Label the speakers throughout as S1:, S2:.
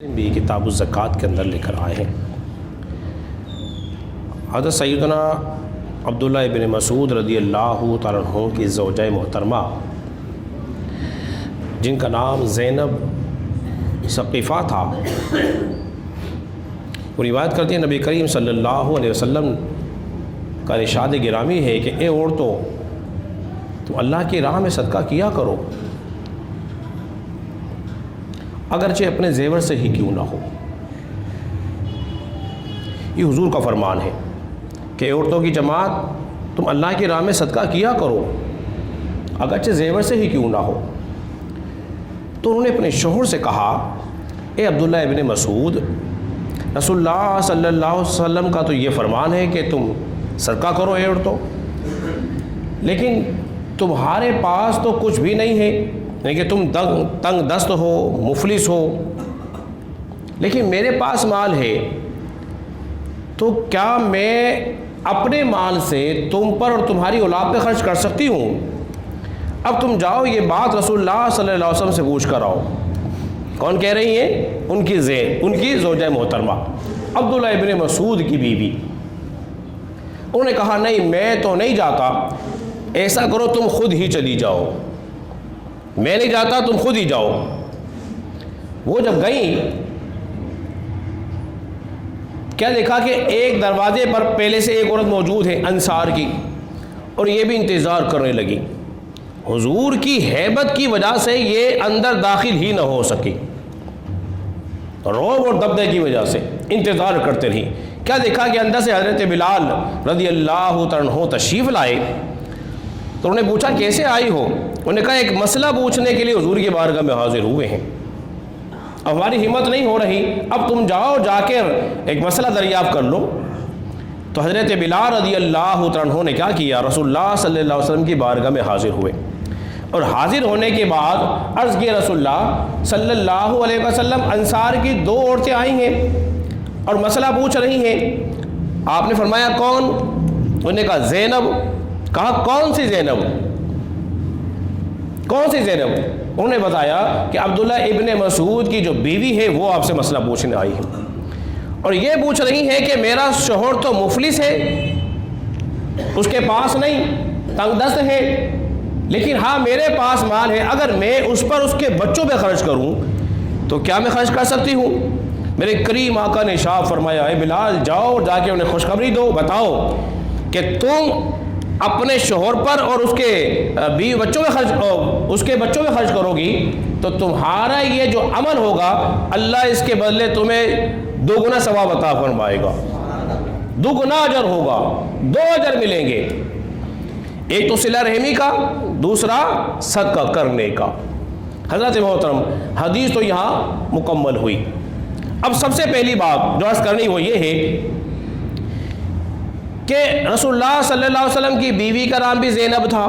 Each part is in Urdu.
S1: بھی کتاب الزکوٰۃ کے اندر لے کر آئے ہیں۔ حضرت سیدنا عبداللہ ابن مسعود رضی اللہ تعالیٰ عنہ کی زوجہ محترمہ جن کا نام زینب ثقیفہ تھا، وہ روایت کرتی ہیں نبی کریم صلی اللہ علیہ وسلم کا ارشاد گرامی ہے کہ اے عورتوں، تم اللہ کی راہ میں صدقہ کیا کرو، اگرچہ اپنے زیور سے ہی کیوں نہ ہو۔ یہ حضور کا فرمان ہے کہ عورتوں کی جماعت تم اللہ کی راہ میں صدقہ کیا کرو، اگرچہ زیور سے ہی کیوں نہ ہو۔ تو انہوں نے اپنے شوہر سے کہا، اے عبداللہ ابن مسعود، رسول اللہ صلی اللہ علیہ وسلم کا تو یہ فرمان ہے کہ تم صدقہ کرو اے عورتوں، لیکن تمہارے پاس تو کچھ بھی نہیں ہے، یعنی کہ تم تنگ دست ہو، مفلس ہو، لیکن میرے پاس مال ہے، تو کیا میں اپنے مال سے تم پر اور تمہاری اولاد پہ خرچ کر سکتی ہوں؟ اب تم جاؤ یہ بات رسول اللہ صلی اللہ علیہ وسلم سے پوچھ کر آؤ۔ کون کہہ رہی ہیں؟ ان کی زوجہ محترمہ عبداللہ ابن مسعود کی بیوی۔ انہوں نے کہا نہیں، میں تو نہیں جاتا، ایسا کرو تم خود ہی چلی جاؤ، میں نہیں جاتا، تم خود ہی جاؤ۔ وہ جب گئیں، کیا دیکھا کہ ایک دروازے پر پہلے سے ایک عورت موجود ہے انصار کی، اور یہ بھی انتظار کرنے لگی۔ حضور کی ہیبت کی وجہ سے یہ اندر داخل ہی نہ ہو سکی، رعب اور دبدبے کی وجہ سے انتظار کرتے رہی۔ کیا دیکھا کہ اندر سے حضرت بلال رضی اللہ تعالیٰ عنہ تشریف لائے، تو انہوں نے پوچھا کیسے آئی ہو؟ انہوں نے کہا ایک مسئلہ پوچھنے کے لیے حضور کی بارگاہ میں حاضر ہوئے ہیں، اب ہماری ہمت نہیں ہو رہی، اب تم جاؤ، جا کر ایک مسئلہ دریافت کر لو۔ تو حضرت بلال رضی اللہ عنہ نے کیا کیا؟ رسول اللہ صلی اللہ علیہ وسلم کی بارگاہ میں حاضر ہوئے، اور حاضر ہونے کے بعد عرض کیا رسول اللہ صلی اللہ علیہ وسلم، انصار کی دو عورتیں آئی ہیں اور مسئلہ پوچھ رہی ہیں۔ آپ نے فرمایا کون؟ انہوں نے کہا زینب۔ کہا کون سی زینب؟ کون سی زینب؟ انہوں نے بتایا کہ عبداللہ ابن مسعود کی جو بیوی ہے وہ آپ سے مسئلہ پوچھنے آئی ہے، اور یہ پوچھ رہی ہے کہ میرا شوہر تو مفلس ہے، اس کے پاس نہیں، تنگ دست ہے، لیکن ہاں میرے پاس مال ہے، اگر میں اس پر اس کے بچوں پہ خرچ کروں تو کیا میں خرچ کر سکتی ہوں؟ میرے کریم آقا نے ارشاد فرمایا، اے بلال جاؤ، جا کے انہیں خوشخبری دو، بتاؤ کہ تم اپنے شوہر پر اور اس کے بیوی بچوں میں خرچ کرو گی تو تمہارا یہ جو عمل ہوگا اللہ اس کے بدلے تمہیں دوگنا ثواب عطا فرمائے گا، دوگنا اجر ہوگا، دو اجر ملیں گے، ایک تو صلہ رحمی کا، دوسرا صدقہ کرنے کا۔ حضرت محترم، حدیث تو یہاں مکمل ہوئی۔ اب سب سے پہلی بات جو عرض کرنی وہ یہ ہے کہ رسول اللہ صلی اللہ علیہ وسلم کی بیوی کا نام بھی زینب تھا،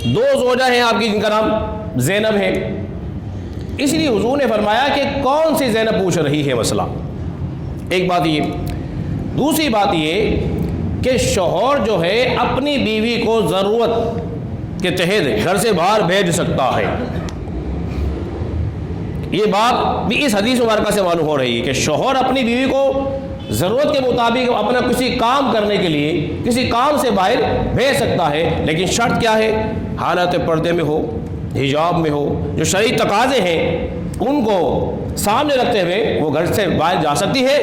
S1: دو زوجہ ہیں آپ کی جن کا نام زینب ہے، اس لیے حضور نے فرمایا کہ کون سی زینب پوچھ رہی ہے مسئلہ۔ ایک بات یہ، دوسری بات یہ کہ شوہر جو ہے اپنی بیوی کو ضرورت کے تحت گھر سے باہر بھیج سکتا ہے، یہ بات بھی اس حدیث مبارکہ سے معلوم ہو رہی ہے کہ شوہر اپنی بیوی کو ضرورت کے مطابق اپنا کسی کام کرنے کے لیے کسی کام سے باہر بھیج سکتا ہے، لیکن شرط کیا ہے؟ حالت پردے میں ہو، حجاب میں ہو، جو شرعی تقاضے ہیں ان کو سامنے رکھتے ہوئے وہ گھر سے باہر جا سکتی ہے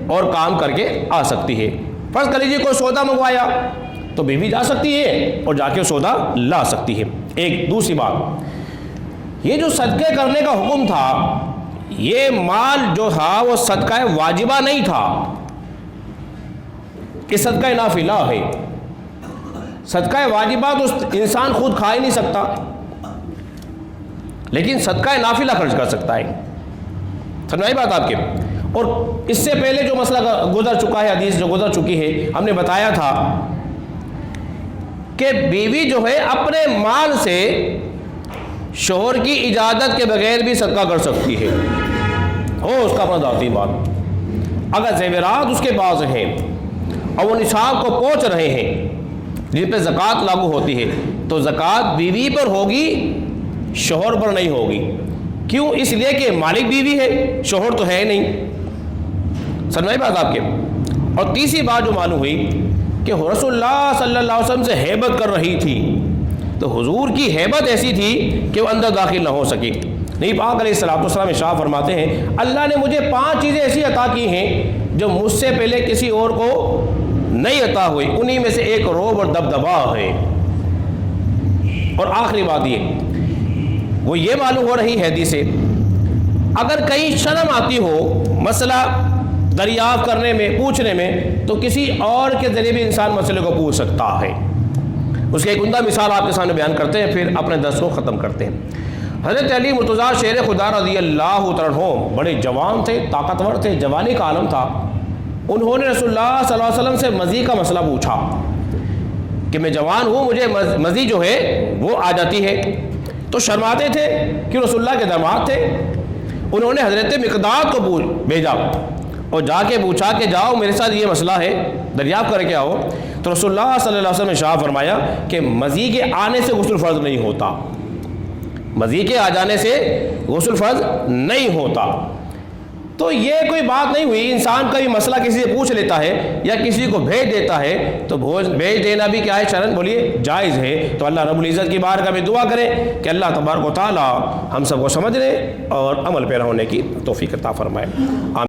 S1: اور کام کر کے آ سکتی ہے۔ فرض کر لیجیے کوئی سودا منگوایا تو بیوی جا سکتی ہے اور جا کے سودا لا سکتی ہے۔ ایک دوسری بات، یہ جو صدقے کرنے کا حکم تھا، یہ مال جو تھا وہ صدقہ واجبہ نہیں تھا، کہ صدقہ نافلہ ہے۔ صدقہ واجبہ تو انسان خود کھا ہی نہیں سکتا، لیکن صدقہ نافلہ خرچ کر سکتا ہے۔ سمجھائی بات آپ کے؟ اور اس سے پہلے جو مسئلہ گزر چکا ہے، حدیث جو گزر چکی ہے، ہم نے بتایا تھا کہ بیوی جو ہے اپنے مال سے شوہر کی اجازت کے بغیر بھی صدقہ کر سکتی ہے، اس کا اپنا ذاتی مال۔ اگر زیورات اس کے پاس ہیں اور وہ نصاب کو پہنچ رہے ہیں جن پہ زکوٰۃ لاگو ہوتی ہے، تو زکوٰۃ بیوی پر ہوگی، شوہر پر نہیں ہوگی، کیوں؟ اس لیے کہ مالک بیوی ہے، شوہر تو ہے نہیں۔ سمجھ بات آپ کے؟ اور تیسری بات جو معلوم ہوئی کہ رسول اللہ صلی اللہ علیہ وسلم سے ہیبت کر رہی تھی، تو حضور کی ہیبت ایسی تھی کہ وہ اندر داخل نہ ہو سکی۔ نبی پاک علیہ الصلوۃ والسلام ارشاد فرماتے ہیں اللہ نے مجھے 5 چیزیں ایسی عطا کی ہیں جو مجھ سے پہلے کسی اور کو نہیں عطا ہوئی، انہی میں سے ایک روب اور دبدبا ہے۔ اور آخری بات وہ یہ معلوم ہو رہی ہے حدیث سے، اگر کہیں شرم آتی ہو مسئلہ دریافت کرنے میں، پوچھنے میں، تو کسی اور کے ذریعے بھی انسان مسئلے کو پوچھ سکتا ہے۔ اس کی ایک عمدہ مثال آپ کے سامنے بیان کرتے ہیں، پھر اپنے درس کو ختم کرتے ہیں۔ حضرت علی مرتضیٰ شیر خدا رضی اللہ تعالیٰ عنہ بڑے جوان تھے، طاقتور تھے، جوانی کا عالم تھا۔ انہوں نے رسول اللہ صلی اللہ علیہ وسلم سے مزی کا مسئلہ پوچھا کہ میں جوان ہوں، مجھے مزی جو ہے وہ آ جاتی ہے۔ تو شرماتے تھے کہ رسول اللہ کے داماد تھے۔ انہوں نے حضرت مقداد کو بھیجا اور جا کے پوچھا کہ جاؤ میرے ساتھ یہ مسئلہ ہے، دریافت کر کے آؤ۔ تو رسول اللہ صلی اللہ علیہ وسلم نے ارشاد فرمایا کہ مزی کے آنے سے غسل فرض نہیں ہوتا، مزی کے آ جانے سے غسل فرض نہیں ہوتا۔ تو یہ کوئی بات نہیں ہوئی، انسان کا بھی مسئلہ کسی سے پوچھ لیتا ہے یا کسی کو بھیج دیتا ہے، تو بھیج دینا بھی کیا ہے شرعاً؟ بولیے جائز ہے۔ تو اللہ رب العزت کی بارگاہ میں دعا کریں کہ اللہ تبارک و تعالی ہم سب کو سمجھنے اور عمل پیرا ہونے کی توفیق عطا فرمائے۔